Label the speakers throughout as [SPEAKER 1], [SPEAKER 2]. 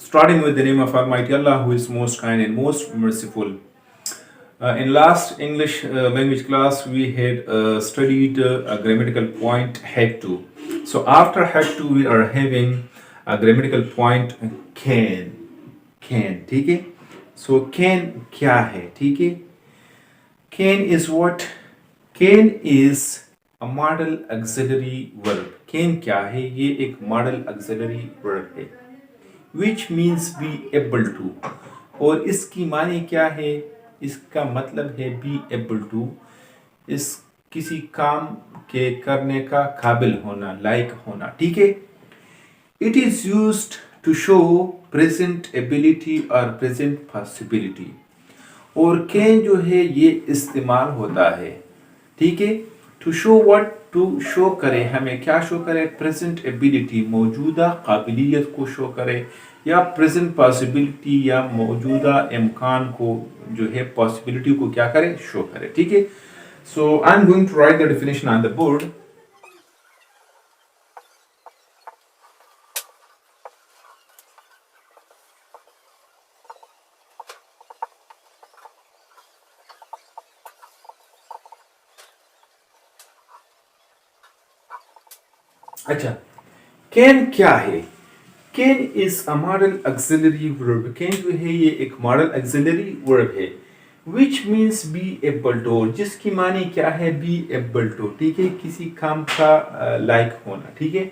[SPEAKER 1] Starting with the name of Almighty Allah, who is most kind and most merciful. In last English language class, we had studied a grammatical point had to. So after had to, we are having a grammatical point can. ठीक है? So can क्या है? ठीक है? Can is what? Can is a model auxiliary verb. Can क्या है? ये एक model auxiliary verb है. Which means be able to. और इसकी माने क्या है? इसका मतलब है be able to. इस किसी काम के करने का काबिल होना, लायक होना. ठीक है? It is used to show present ability or present possibility. और can जो है ये इस्तेमाल होता है. ठीक है? To show what? To show करे, हमें क्या शो करे? Present ability, मौजूदा काबिलियत को शो करे, या present possibility या मौजूदा इम्कान को जो है possibility को क्या करे? शो करे. ठीक है? So I'm going to write the definition on the board. अच्छा, कैन क्या है? Can is a modal auxiliary verb. Can जो है ये एक मॉडल ऑक्सिलरी वर्ब है. Which means be able to, जिसकी माने क्या है? Be able to. ठीक है? किसी काम का लायक होना. ठीक है?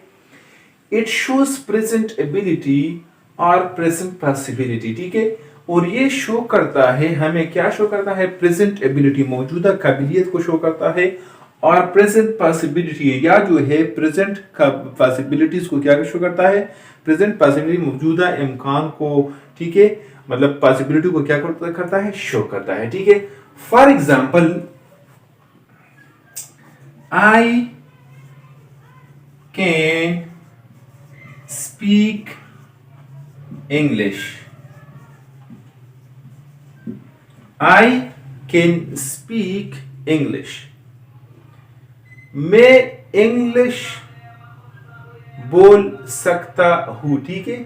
[SPEAKER 1] इट शोज प्रेजेंट एबिलिटी और प्रेजेंट पॉसिबिलिटी. ठीक है? और ये शो करता है, हमें क्या शो करता है? प्रेजेंट एबिलिटी, मौजूदा काबिलियत को शो करता है, और प्रेजेंट पॉसिबिलिटी या जो है प्रेजेंट पॉसिबिलिटीज को क्या शो करता है? प्रेजेंट पॉसिबिलिटी, मौजूदा इम्कान को. ठीक है? मतलब पॉसिबिलिटी को क्या करता है? शो करता है. ठीक है? For example, I can speak English. I can speak English. मैं इंग्लिश बोल सकता हूं. ठीक है?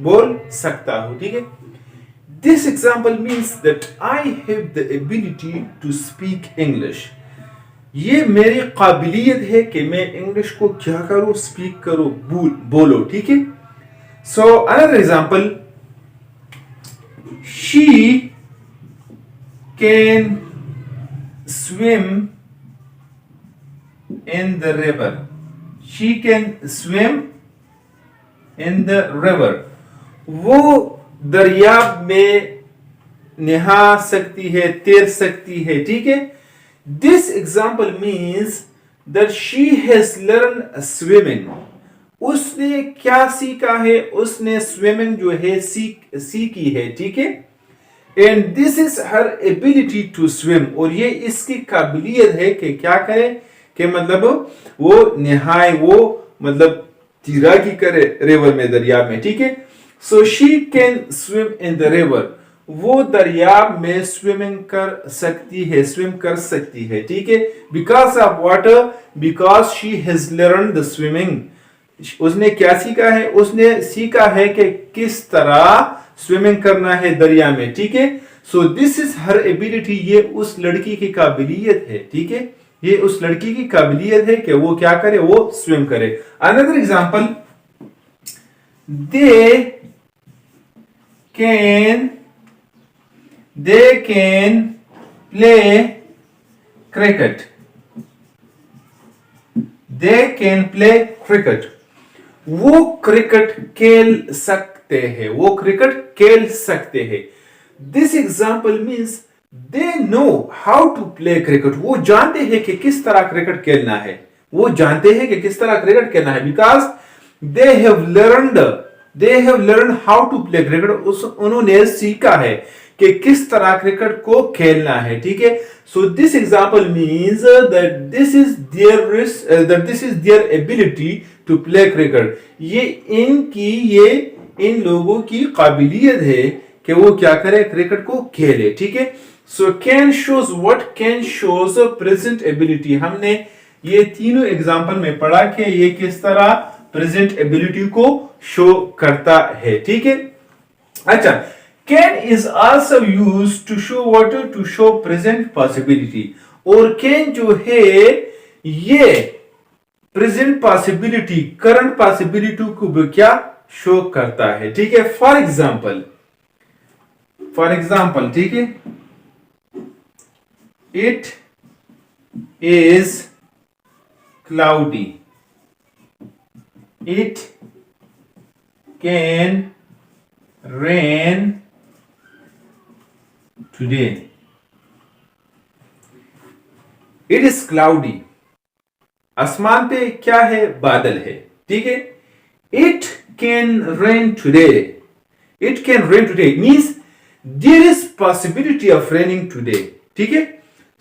[SPEAKER 1] बोल सकता हूं. ठीक है? This example means that I have the ability to speak English. ये मेरी काबिलियत है कि मैं इंग्लिश को क्या करूं? स्पीक करूं, बोलो. ठीक है? So another example, she can swim in the river. She can swim in the river. वो दरियाब में नहा सकती है, तैर सकती है. ठीक है? This example means that she has learned swimming. उसने क्या सीखा है? उसने swimming जो है सीखी है. ठीक है? And this is her ability to swim. और ये इसकी काबिलियत है कि क्या करे? कि मतलब वो नहाए, वो मतलब तैराकी करे रिवर में, दरिया में. ठीक है? So she can swim in the river. वो दरिया में स्विमिंग कर सकती है, स्विम कर सकती है. ठीक है? Because of water, because she has learn the swimming. उसने क्या सीखा है? उसने सीखा है कि किस तरह स्विमिंग करना है दरिया में. ठीक है? So this is her ability. ये उस लड़की की काबिलियत है. ठीक है? ये उस लड़की की काबिलियत है कि वो क्या करे? वो स्विम करे. Another example, they can play cricket. They can play cricket. वो क्रिकेट खेल सकते हैं. वो क्रिकेट खेल सकते हैं. This example means they know how to play cricket. वो जानते हैं कि किस तरह क्रिकेट खेलना है. वो जानते हैं कि किस तरह क्रिकेट खेलना है. because they have learned how to play cricket. उन्होंने सीखा है कि किस तरह क्रिकेट को खेलना है. ठीक है? so this example means that this is their ability to play cricket. ये इन लोगों की काबिलियत है कि वो क्या करे? क्रिकेट को खेले. ठीक है? So can shows what? Can shows present ability. हमने ये तीनों एग्जाम्पल में पढ़ा कि ये किस तरह प्रेजेंट एबिलिटी को शो करता है. ठीक है? अच्छा, can is also used to show what, to show present possibility. और can जो है ये प्रेजेंट पॉसिबिलिटी, करंट पॉसिबिलिटी को भी क्या शो करता है, ठीक है। फॉर एग्जाम्पल, ठीक है, it is cloudy, it can rain today, it is cloudy, आसमान पे क्या है, बादल है, ठीक है। It can rain today, it can rain today means there is possibility of raining today, ठीक है।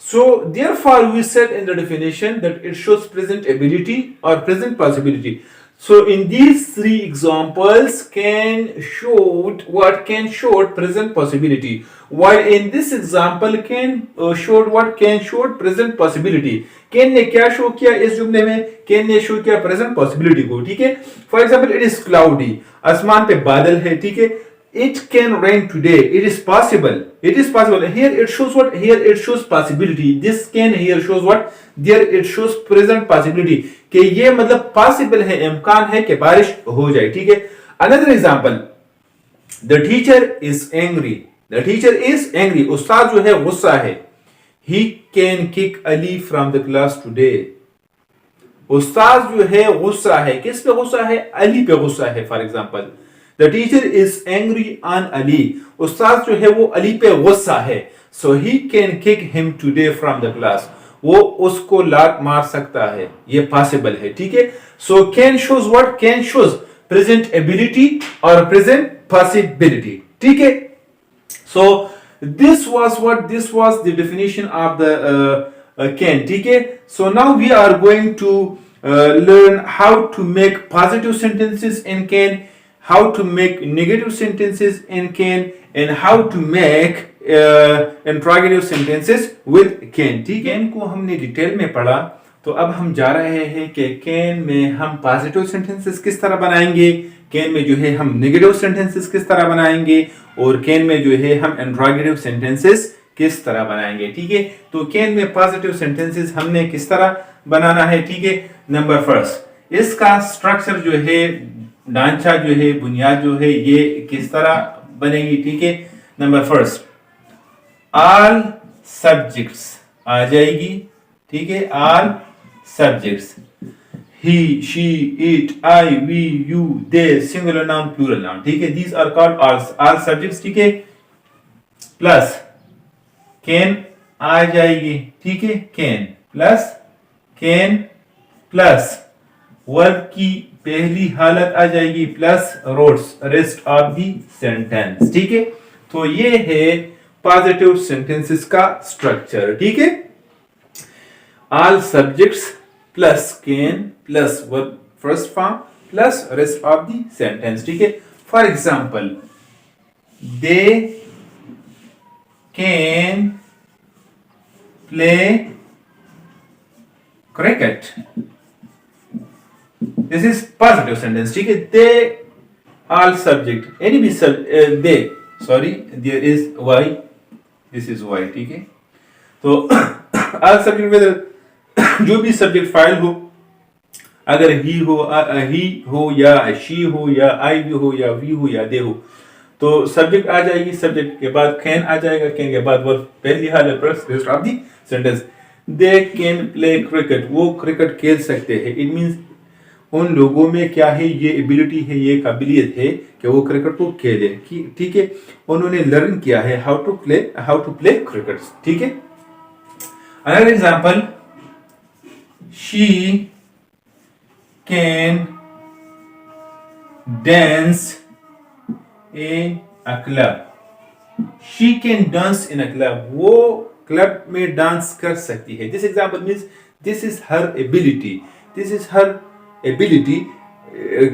[SPEAKER 1] So therefore we said in the definition that it shows present ability और present possibility. So in these three examples, can showed what, can showed present possibility, while in this example can showed what, can showed present possibility. can ने क्या show किया इस जुमले में, can ने show किया present possibility को, ठीक है। For example, it is cloudy, आसमान पे बादल है, ठीक है। It can rain today, it is possible, it is possible. Here it shows what, here it shows possibility. This can here shows what, there it shows present possibility, कि ये मतलब possible है, इम्कान है कि बारिश हो जाए, ठीक है। Another example, the teacher is angry, the teacher is angry, उस्ताद जो है गुस्सा है। ही can kick Ali from the class today, उस्ताद जो है गुस्सा है, किस पे गुस्सा है, अली पे गुस्सा है। For example, the teacher is angry on Ali, उस्ताद जो है वो अली पे गुस्सा है। So he can kick him today from the class, वो उसको लात मार सकता है, ये पॉसिबल है, ठीक है। So can shows what, can shows present ability और प्रेजेंट पॉसिबिलिटी, ठीक है। So this was what, this was the definition of the can, ठीक है। So now we are going to learn how to make positive sentences in can, how to make negative sentences in can, and how to make interrogative sentences with can, ठीक है। can को हमने detail में पढ़ा, तो अब हम जा रहे हैं कि can में हम पॉजिटिव सेंटेंसेस किस तरह बनाएंगे, can में जो है हम नेगेटिव सेंटेंसेस किस तरह बनाएंगे, और can में जो है हम इंट्रोगेटिव सेंटेंसेस किस तरह बनाएंगे, ठीक है। तो can में पॉजिटिव सेंटेंसेस हमने किस तरह बनाना है, ठीक है। नंबर फर्स्ट, इसका स्ट्रक्चर जो है, ढांचा जो है, बुनियाद जो है, ये किस तरह बनेगी, ठीक है। नंबर फर्स्ट, ऑल सब्जेक्ट्स आ जाएगी, ठीक है। All subjects, he, she, it, I, we, you, they, singular noun, plural noun, ठीक है। These are called all subjects, ठीक है। प्लस कैन आ जाएगी, ठीक है। कैन प्लस वर्ब की पहली हालत आ जाएगी, plus roads, rest of the sentence, ठीक है। तो ये है पॉजिटिव सेंटेंसेस का स्ट्रक्चर, ठीक है। All subjects plus can plus verb first form plus rest of the sentence, ठीक है। For example, they can play cricket, this is positive sentence, ठीक है। they all subject, any भी they, sorry there is y, this is y, ठीक है। तो all subject में जो भी सब्जेक्ट फाइल हो, अगर ही हो या शी हो या आई भी हो या वी हो या दे हो, तो सब्जेक्ट आ जाएगी, सब्जेक्ट के बाद कैन आ जाएगा, कैन के बाद वर्ब पहली हालत plus rest of the sentence. They can play cricket, वो क्रिकेट खेल सकते हैं। इट मींस उन लोगों में क्या है, ये एबिलिटी है, ये काबिलियत है कि वो क्रिकेट को खेले, ठीक है। उन्होंने लर्न किया है हाउ टू प्ले क्रिकेट, ठीक है। Another example, she can dance in a club, she can dance in a club, वो क्लब में डांस कर सकती है। This example means this is her ability, this is her ability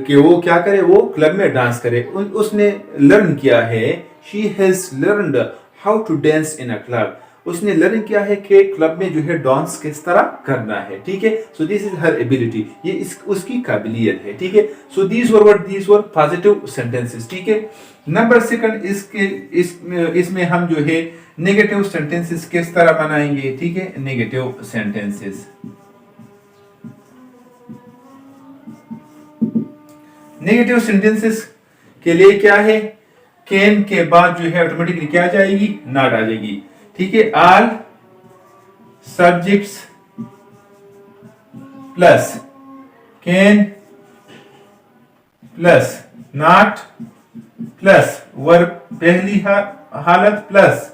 [SPEAKER 1] कि वो क्या करे, वो क्लब में डांस करे, उसने लर्न किया है। She has learned how to dance in a club, उसने लर्न किया है कि क्लब में जो है डांस किस तरह करना है, ठीक है। So this is her ability, ये उसकी काबिलियत है, ठीक है। So these were positive sentences, ठीक है। नंबर सेकंड, इसमें हम जो है नेगेटिव सेंटेंसेस किस तरह बनाएंगे, ठीक है। नेगेटिव सेंटेंसेस, नेगेटिव सेंटेंसेस के लिए क्या है, कैन के बाद जो है ऑटोमेटिकली क्या आ जाएगी, नॉट आ जाएगी, ठीक है। All subjects plus can plus not plus verb पहली हालत plus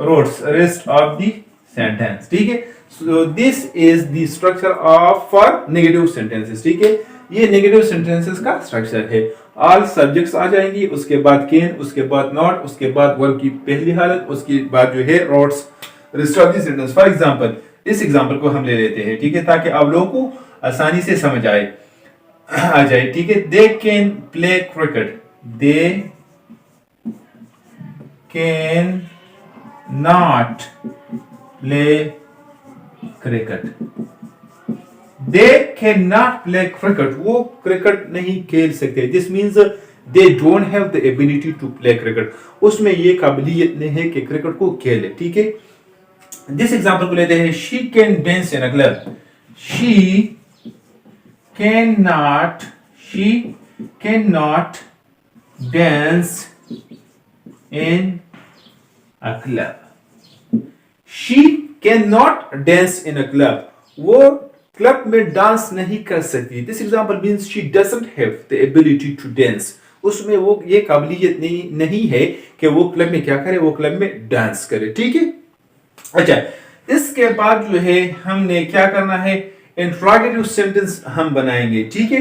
[SPEAKER 1] roads rest of the sentence, ठीक है। So this is the structure of for negative sentences, ठीक है। ये नेगेटिव सेंटेंसेस का स्ट्रक्चर है। ऑल सब्जेक्ट्स आ जाएंगी, उसके बाद कैन, उसके बाद नॉट, उसके बाद वर्ब की पहली हालत, उसके बाद जो है roads rest of the sentence. For example, इस एग्जांपल को हम ले लेते हैं, ठीक है, ताकि आप लोगों को आसानी से समझ आ जाए, ठीक है। They can play cricket, they can not play cricket, they can not play cricket, वो क्रिकेट नहीं खेल सकते। This means they don't have the ability to play cricket, उसमें ये काबिलियत नहीं है कि क्रिकेट को खेले, ठीक है। दिस एग्जांपल को लेते हैं, she can dance in a club, she can not dance in a club, she can not dance in a club, वो क्लब में डांस नहीं कर सकती। This example means she doesn't have the ability to dance, उसमें वो ये काबिलियत नहीं है कि वो क्लब में क्या करे, वो क्लब में डांस करे, ठीक है। अच्छा, इसके बाद जो है हमने क्या करना है, इंट्रोगेटिव सेंटेंस हम बनाएंगे, ठीक है।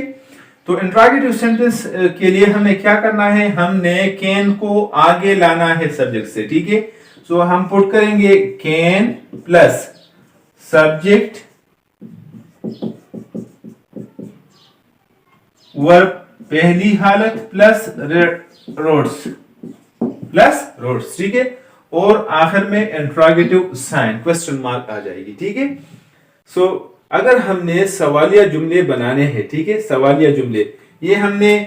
[SPEAKER 1] तो इंट्रोगेटिव सेंटेंस के लिए हमें क्या करना है, हमने कैन को आगे लाना है सब्जेक्ट से, ठीक है। सो हम पुट करेंगे कैन प्लस सब्जेक्ट वर्ब पहली हालत प्लस रोड्स, ठीक है। और आखिर में इंट्रोगेटिव साइन क्वेश्चन मार्क आ जाएगी, ठीक है। सो अगर हमने सवालिया जुमले बनाने हैं, ठीक है, सवालिया जुमले, ये हमने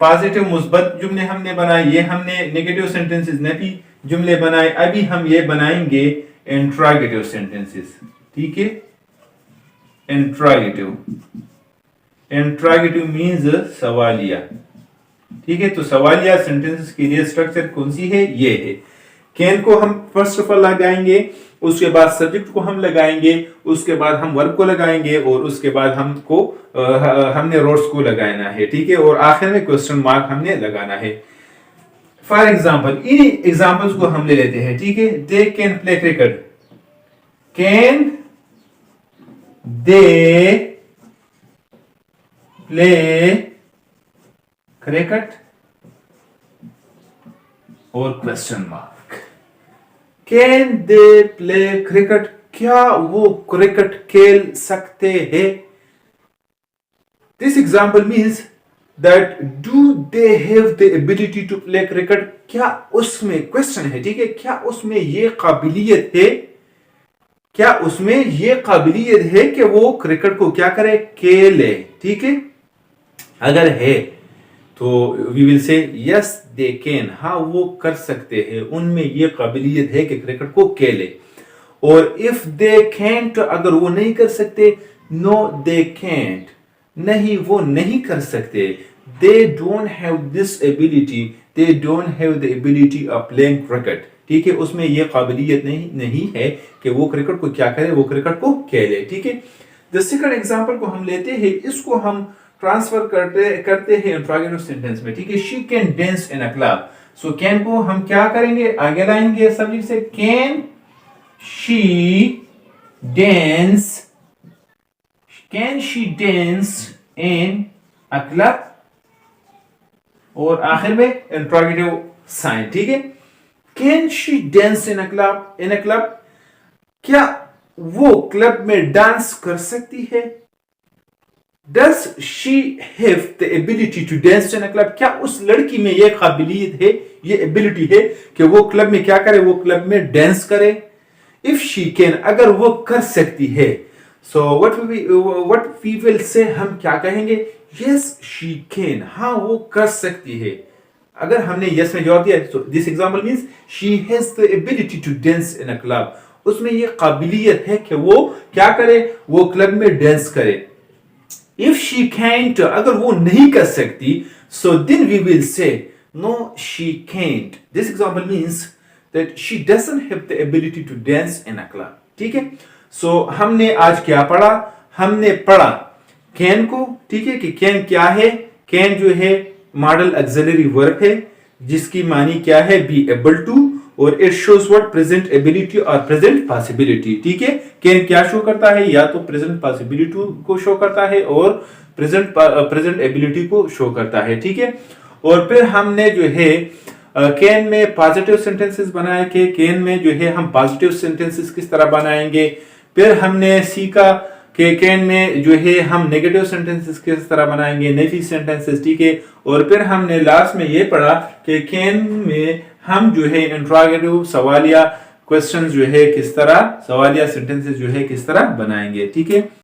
[SPEAKER 1] पॉजिटिव मुस्बत जुमले हमने बनाए, ये हमने नेगेटिव सेंटेंसेस नफी जुमले बनाए, अभी हम ये बनाएंगे इंट्रोगेटिव सेंटेंसेस, ठीक है। इंट्रोगेटिव मींस सवालिया, ठीक है। तो सवालिया सेंटेंसेस के लिए स्ट्रक्चर कौन सी है, ये है। कैन को हम फर्स्ट ऑफ ऑल लगाएंगे, उसके बाद सब्जेक्ट को हम लगाएंगे, उसके बाद हम वर्ब को लगाएंगे, और उसके बाद हमने रोड्स को लगाना है, ठीक है। और आखिर में क्वेश्चन मार्क हमने लगाना है। फॉर एग्जाम्पल, इन एग्जाम्पल्स को हम ले लेते हैं, ठीक है। They can play cricket, can they play cricket और question mark, can they play cricket, क्या वो क्रिकेट खेल सकते हैं। This example means that do they have the ability to play cricket, क्या उसमें क्वेश्चन है, ठीक है, क्या उसमें ये काबिलियत है, क्या उसमें ये काबिलियत है कि वो क्रिकेट को क्या करे, खेले, ठीक है। अगर है तो we will say yes they can, हाँ वो कर सकते हैं, उनमें ये काबिलियत है कि क्रिकेट को खेले। और इफ दे कैंट, अगर वो नहीं कर सकते, नो दे कैंट, नहीं वो नहीं कर सकते। दे don't have this ability, they don't have the ability of playing cricket, ठीक है, उसमें ये काबिलियत नहीं है कि वो क्रिकेट को क्या करे, वो क्रिकेट को खेले, ठीक है। द सेकंड एग्जांपल को हम लेते हैं, इसको हम ट्रांसफर करते हैं इंट्रोगेटिव सेंटेंस में, ठीक है। She can dance in a club, so can को हम क्या करेंगे, आगे लाएंगे सब्जेक्ट से, can she dance in a club, और आखिर में इंट्रोगेटिव साइन, ठीक है। Can she dance in a club, क्या वो क्लब में डांस कर सकती है। Does she have the ability to dance in a club, क्या उस लड़की में ये काबिलियत है, ये एबिलिटी है कि वो क्लब में क्या करे, वो क्लब में डांस करे। इफ शी कैन, अगर वो कर सकती है, सो व्हाट वी विल से, हम क्या कहेंगे, यस शी कैन, हाँ वो कर सकती है। अगर हमने यस में जवाब दिया, so this example means she has the ability to dance in a club, उसमें ये काबिलियत है कि वो क्या करे, वो क्लब में डांस करे। इफ शी कैंट, अगर वो नहीं कर सकती, so then we will say no she can't, this example means that she doesn't have the ability to dance in a club. ठीक है, सो हमने आज क्या पढ़ा, हमने पढ़ा कैन को, ठीक है, कि कैन क्या है, कैन जो है मॉडल ऑक्सिलरी वर्ब है जिसकी मानी क्या है, बी एबल टू, और it shows what, present ability और प्रेजेंट पॉसिबिलिटी। ठीक है, कैन क्या शो करता है, या तो प्रेजेंट पॉसिबिलिटी को शो करता है और प्रेजेंट एबिलिटी को शो करता है। ठीक है, और फिर हमने जो है कैन में पॉजिटिव सेंटेंसेस बनाए कि कैन में जो है हम पॉजिटिव सेंटेंसेस किस तरह बनाएंगे। फिर हमने सीखा कि कैन में जो है हम नेगेटिव सेंटेंसेस किस तरह बनाएंगे, नेफी सेंटेंसेस। ठीक है, और फिर हमने लास्ट में ये पढ़ा कि कैन में हम जो है इंट्रोगेटिव सवालिया क्वेश्चंस जो है किस तरह, सवालिया सेंटेंसेस जो है किस तरह बनाएंगे। ठीक है।